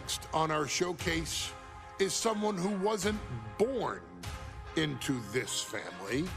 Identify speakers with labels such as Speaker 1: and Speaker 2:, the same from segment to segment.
Speaker 1: Next on our showcase is someone who wasn't born into this family,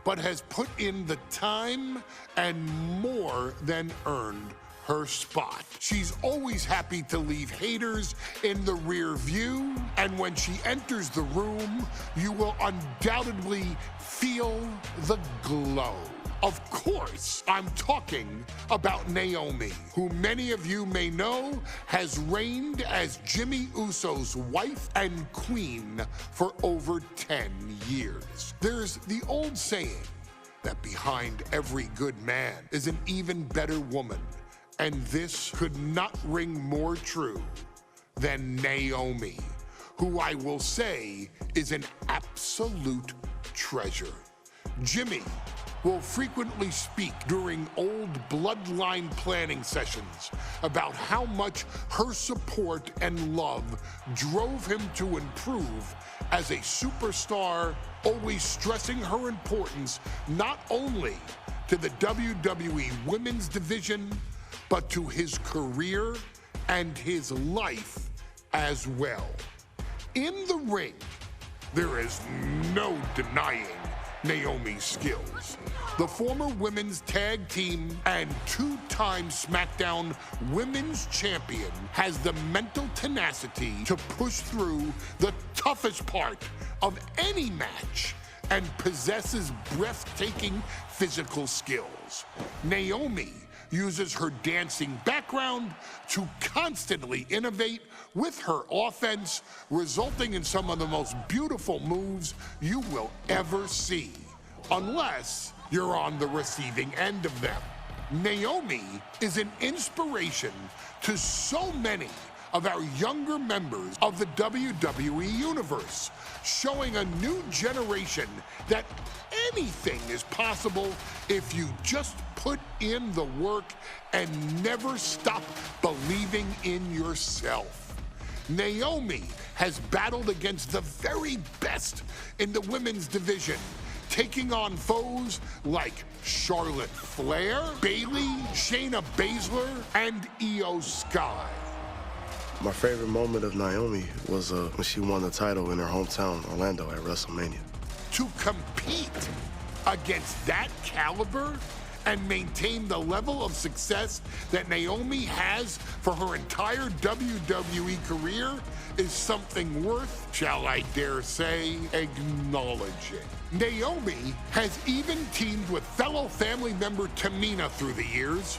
Speaker 1: but has put in the time and more than earned her spot. She's always happy to leave haters in the rear view, and when she enters the room, you will undoubtedly feel the glow. Of course, I'm talking about Naomi, who many of you may know has reigned as Jimmy Uso's wife and queen for over 10 years. There's the old saying that behind every good man is an even better woman, and this could not ring more true than Naomi, who I will say is an absolute treasure. Jimmy will frequently speak during old bloodline planning sessions about how much her support and love drove him to improve as a superstar, always stressing her importance not only to the WWE Women's Division, but to his career and his life as well. In the ring, there is no denying Naomi's skills. The former women's tag team and two-time SmackDown Women's Champion has the mental tenacity to push through the toughest part of any match and possesses breathtaking physical skills. Naomi uses her dancing background to constantly innovate with her offense, resulting in some of the most beautiful moves you will ever see, unless you're on the receiving end of them. Naomi is an inspiration to so many of our younger members of the WWE Universe, showing a new generation that anything is possible if you just put in the work and never stop believing in yourself. Naomi has battled against the very best in the women's division, taking on foes like Charlotte Flair, Bayley, Shayna Baszler, and Io Sky.
Speaker 2: My favorite moment of Naomi was when she won the title in her hometown, Orlando, at WrestleMania.
Speaker 1: To compete against that caliber and maintain the level of success that Naomi has for her entire WWE career is something worth, shall I dare say, acknowledging. Naomi has even teamed with fellow family member Tamina through the years,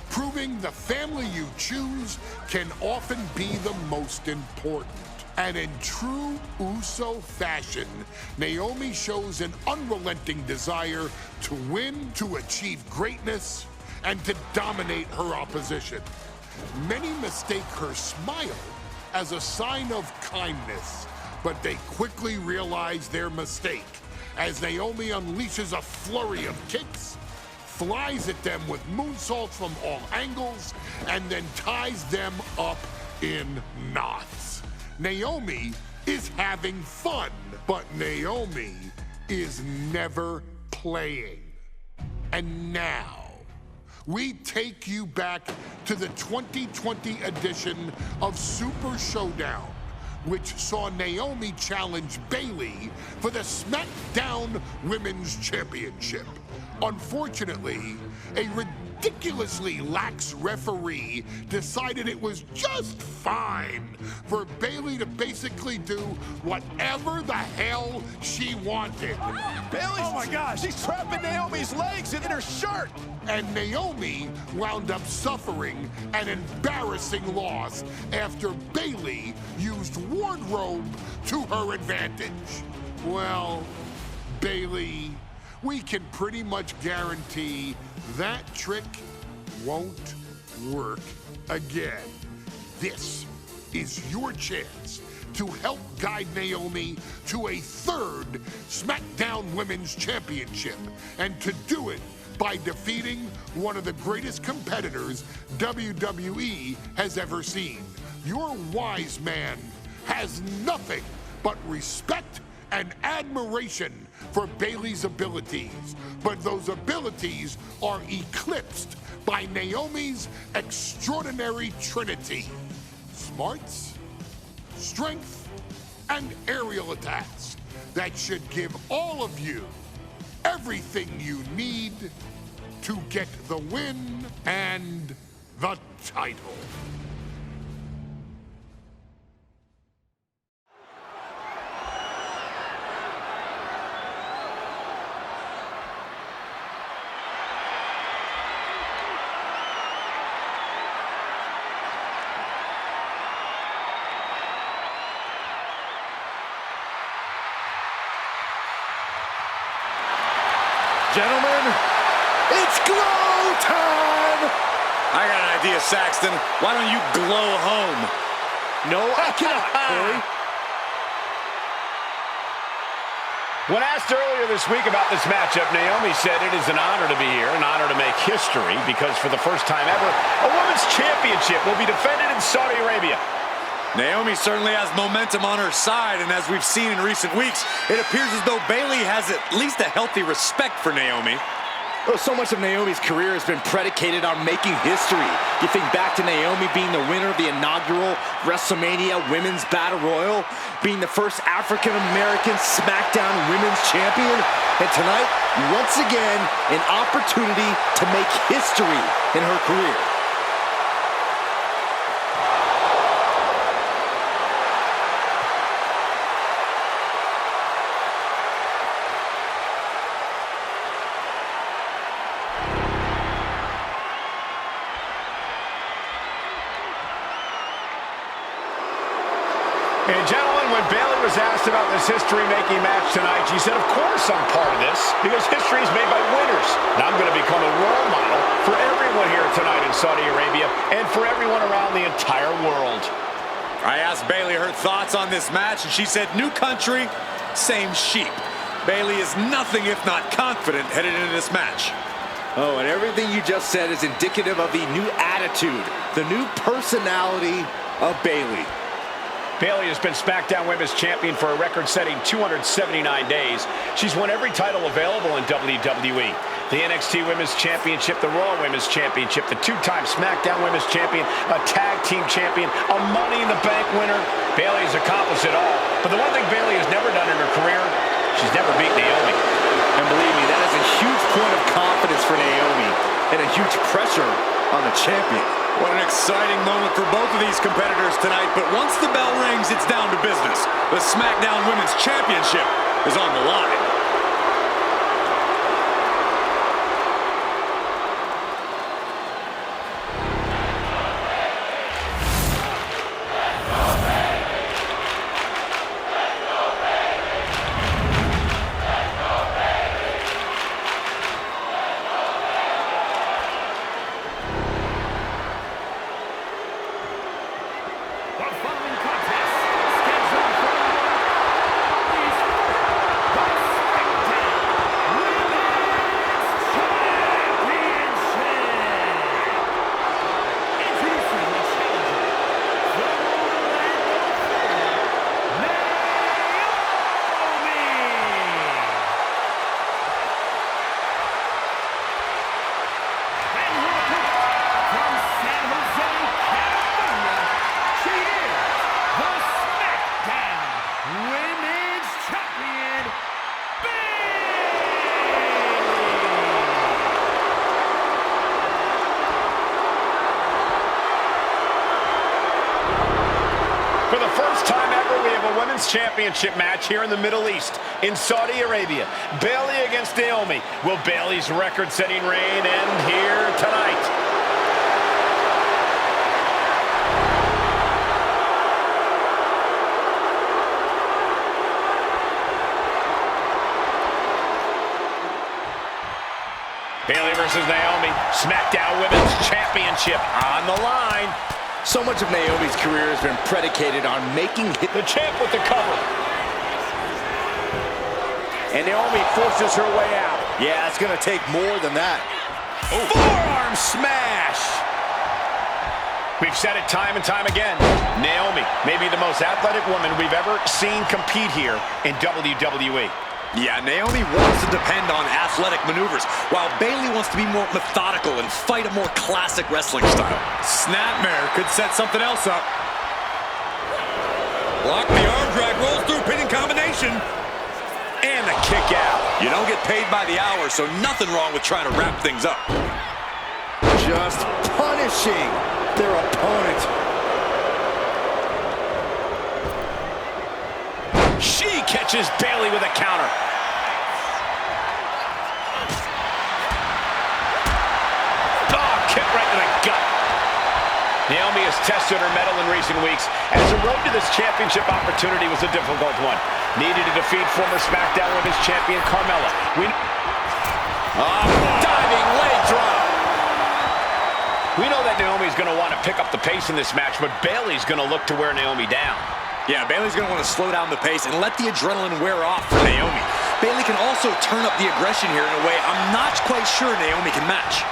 Speaker 1: proving the family you choose can often be the most important. And in true Uso fashion, Naomi shows an unrelenting desire to win, to achieve greatness, and to dominate her opposition. Many mistake her smile as a sign of kindness, but they quickly realize their mistake as Naomi unleashes a flurry of kicks, flies at them with moonsaults from all angles, and then ties them up in knots. Naomi is having fun, but Naomi is never playing. And now, we take you back to the 2020 edition of Super Showdown, which saw Naomi challenge Bayley for the SmackDown Women's Championship. Unfortunately, a ridiculously lax referee decided it was just fine for Bayley to basically do whatever the hell she wanted.
Speaker 3: Bayley's, oh my gosh, she's trapping Naomi's legs in her shirt.
Speaker 1: And Naomi wound up suffering an embarrassing loss after Bayley used wardrobe to her advantage. Well, Bayley, we can pretty much guarantee that trick won't work again. This is your chance to help guide Naomi to a third SmackDown Women's Championship, and to do it by defeating one of the greatest competitors WWE has ever seen. Your wise man has nothing but respect and admiration for Bayley's abilities, but those abilities are eclipsed by Naomi's extraordinary trinity: smarts, strength, and aerial attacks that should give all of you everything you need to get the win and the title.
Speaker 3: Gentlemen, it's glow time!
Speaker 4: I got an idea, Saxton. Why don't you glow home?
Speaker 3: No, I cannot, Corey. When asked earlier this week about this matchup, Naomi said it is an honor to be here, an honor to make history, because for the first time ever, a women's championship will be defended in Saudi Arabia.
Speaker 4: Naomi certainly has momentum on her side, and as we've seen in recent weeks, it appears as though Bayley has at least a healthy respect for Naomi.
Speaker 5: Well, so much of Naomi's career has been predicated on making history. You think back to Naomi being the winner of the inaugural WrestleMania Women's Battle Royal, being the first African-American SmackDown Women's Champion, and tonight, once again, an opportunity to make history in her career.
Speaker 3: And gentlemen, when Bayley was asked about this history-making match tonight, she said, of course I'm part of this, because history is made by winners. And I'm going to become a role model for everyone here tonight in Saudi Arabia and for everyone around the entire world.
Speaker 4: I asked Bayley her thoughts on this match, and she said, new country, same sheep. Bayley is nothing if not confident headed into this match.
Speaker 5: Oh, and everything you just said is indicative of the new attitude, the new personality of Bayley.
Speaker 3: Bayley has been SmackDown Women's Champion for a record-setting 279 days. She's won every title available in WWE. The NXT Women's Championship, the Raw Women's Championship, the two-time SmackDown Women's Champion, a Tag Team Champion, a Money in the Bank winner. Bayley has accomplished it all. But the one thing Bayley has never done in her career, she's never beat Naomi.
Speaker 5: And believe me, that is a huge point of confidence for Naomi and a huge pressure on the champion.
Speaker 4: What an exciting moment for both of these competitors tonight, but once the bell rings, it's down to business. The SmackDown Women's Championship is on the line.
Speaker 3: For the first time ever, we have a women's championship match here in the Middle East, in Saudi Arabia. Bayley against Naomi. Will Bayley's record-setting reign end here tonight? Bayley versus Naomi, SmackDown Women's Championship on the line.
Speaker 5: So much of Naomi's career has been predicated on making
Speaker 3: The champ with the cover.
Speaker 5: and Naomi forces her way out. Yeah, it's gonna take more than that.
Speaker 3: Oh. Forearm smash! We've said it time and time again. Naomi may be the most athletic woman we've ever seen compete here in WWE.
Speaker 4: Yeah, Naomi wants to depend on athletic maneuvers, while Bayley wants to be more methodical and fight a more classic wrestling style. Snapmare could set something else up. Block the arm drag, rolls through, pinning combination.
Speaker 3: And the kick out.
Speaker 4: You don't get paid by the hour, so nothing wrong with trying to wrap things up.
Speaker 5: Just punishing their opponent.
Speaker 3: She catches Bayley with a counter. Oh, kick right to the gut. Naomi has tested her mettle in recent weeks, as the road to this championship opportunity was a difficult one. Needed to defeat former SmackDown Women's Champion Carmella. Diving leg drop. We know that Naomi's going to want to pick up the pace in this match, but Bayley's going to look to wear Naomi down.
Speaker 4: Yeah, Bayley's going to want to slow down the pace and let the adrenaline wear off for Naomi. Bayley can also turn up the aggression here in a way I'm not quite sure Naomi can match.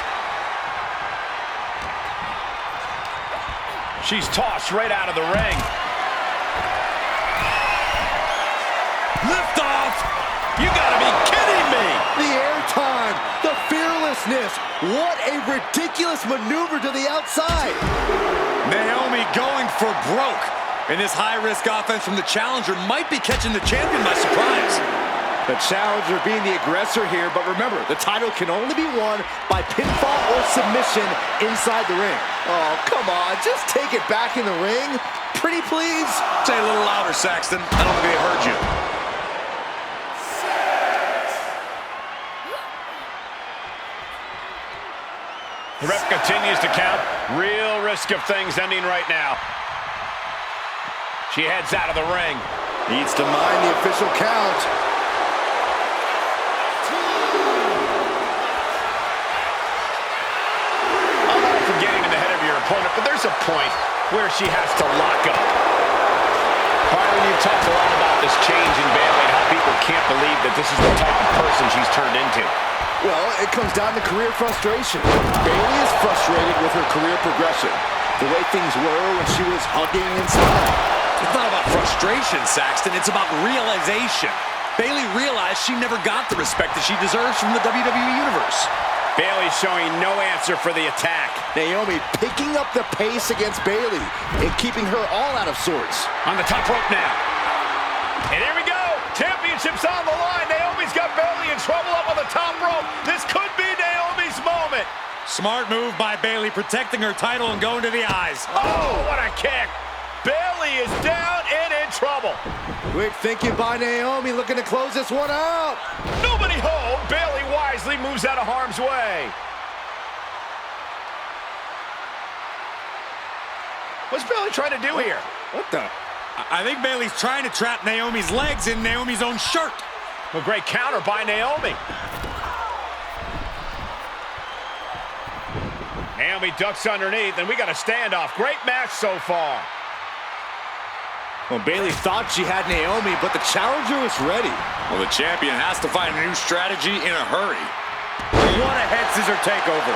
Speaker 3: She's tossed right out of the ring.
Speaker 4: Lift off! You gotta be kidding me!
Speaker 5: The airtime, the fearlessness. What a ridiculous maneuver to the outside.
Speaker 4: Naomi going for broke. And this high-risk offense from the challenger might be catching the champion by surprise.
Speaker 5: The challenger being the aggressor here, but remember, the title can only be won by pinfall or submission inside the ring. Oh, come on, just take it back in the ring. Pretty please.
Speaker 4: Say a little louder, Saxton. I don't think they heard you.
Speaker 3: The ref continues to count. Real risk of things ending right now. She heads out of the ring.
Speaker 5: Needs to mind the official count.
Speaker 3: For getting in the head of your opponent, but there's a point where she has to lock up. Byron, you've talked a lot about this change in Bayley and how people can't believe that this is the type of person she's turned into.
Speaker 5: Well, it comes down to career frustration. Bayley is frustrated with her career progression. The way things were when she was hugging and smiling.
Speaker 4: It's not about frustration, Saxton. It's about realization. Bayley realized she never got the respect that she deserves from the WWE Universe.
Speaker 3: Bayley showing no answer for the attack.
Speaker 5: Naomi picking up the pace against Bayley and keeping her all out of sorts.
Speaker 3: On the top rope now. And here we go. Championship's on the line. Naomi's got Bayley in trouble up on the top rope. This could be Naomi's moment.
Speaker 4: Smart move by Bayley, protecting her title and going to the eyes.
Speaker 3: Oh, what a kick. Bayley is down and in trouble.
Speaker 5: Quick thinking by Naomi, looking to close this one out.
Speaker 3: Nobody home. Bayley wisely moves out of harm's way. What's Bayley trying to do here?
Speaker 5: What the?
Speaker 4: I think Bayley's trying to trap Naomi's legs in Naomi's own shirt.
Speaker 3: A great counter by Naomi. Naomi ducks underneath, and we got a standoff. Great match so far.
Speaker 5: Well, Bayley thought she had Naomi, but the challenger was ready.
Speaker 4: Well, the champion has to find a new strategy in a hurry. What a head scissor takeover.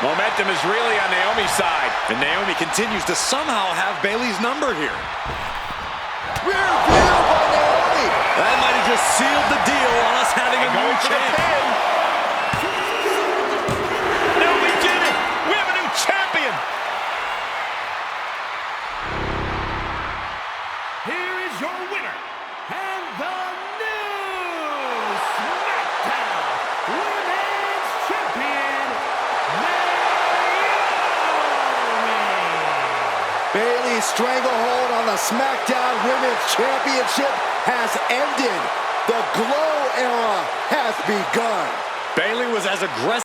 Speaker 3: Momentum is really on Naomi's side.
Speaker 4: And Naomi continues to somehow have Bayley's number here.
Speaker 5: Rear view by Naomi.
Speaker 4: That might have just sealed the deal on us having a new champ.
Speaker 3: No, we did it. We have a new champion.
Speaker 6: Here is your winner, and the new SmackDown Women's Champion, Naomi.
Speaker 5: Bayley's stranglehold on the SmackDown Women's Championship has ended. The Glow era has begun.
Speaker 4: Bayley was as aggressive